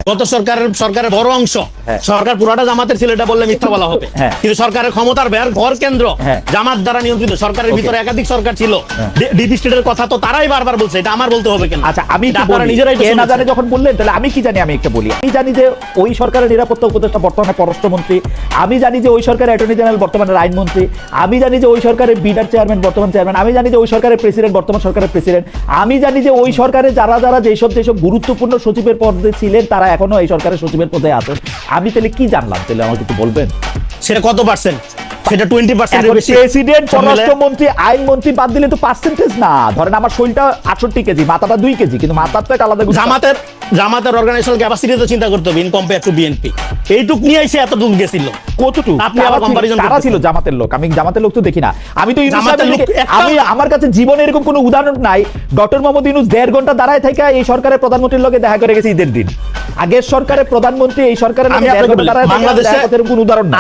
গত সরকারের বড় অংশ সরকার পুরোটা জামাতের ছিল, এটা বললে মিথ্যা বলা হবে। কিন্তু সরকারের ক্ষমতার ভর কেন্দ্র জামাত দ্বারা নিয়ন্ত্রিত। সরকারের ভিতরে একাধিক সরকার ছিল, ডিপ স্টেটের কথা তো তারাই বারবার বলছে, এটা আমার বলতে হবে কেন? আচ্ছা, আমি নিজেরাই না জানে যখন বললেন, তাহলে আমি কি জানি? আমি একটা বলি, আমি জানি যে ওই সরকারের নিরাপত্তা উপদেষ্টা বর্তমানে পররাষ্ট্রমন্ত্রী, আমি জানি যে ওই সরকারের অ্যাটর্নি জেনারেল বর্তমানে আইনমন্ত্রী, আমি জানি যে ওই সরকারের বিডার চেয়ারম্যান বর্তমান চেয়ারম্যান, আমি জানি যে ওই সরকারের প্রেসিডেন্ট বর্তমান সরকারের প্রেসিডেন্ট, আমি জানি যে ওই সরকারে যারা যারা যেসব গুরুত্বপূর্ণ সচিবের পদে ছিলেন তারা এখনো এই সরকারের সচিবের পদে আছেন। আমি তাহলে কি জানলাম? তাহলে আমাকে একটু বলবেন সেটা কত পার্সেন্ট? সেটা 20% এর বেশি। প্রেসিডেন্ট, পররাষ্ট্রমন্ত্রী, আইনমন্ত্রী বাদ দিলে তো পার্সেন্টেজ না। ধরেন আমার শরীরটা 68 কেজি, মাথাটা 2 কেজি, কিন্তু মাথার তো একটা আলাদা। জামাতের অর্গানাইজেশনাল ক্যাপাসিটি তো চিন্তা করতে হবে ইন কম্পেয়ার টু বিএনপি। এইটুক নিয়ে এসে এতটুকু গেছিল। কতটুকু? আপনি আবার কম্পারিজন কারা ছিল জামাতের লোক? আমি জামাতের লোক তো দেখি না। আমি তো আমি আমার কাছে জীবনে এরকম কোনো উদাহরণ নাই। ডক্টর মোহাম্মদ ইউনূস 1.5 ঘন্টা দাঁড়ায় থেকে এই সরকারের প্রধানমন্ত্রীর লগে দেখা করে গেছে ঈদের দিন। আগের সরকারের প্রধানমন্ত্রী এই সরকারের লগে 1.5 ঘন্টা দাঁড়ায়, বাংলাদেশে এরকম কোনো উদাহরণ না।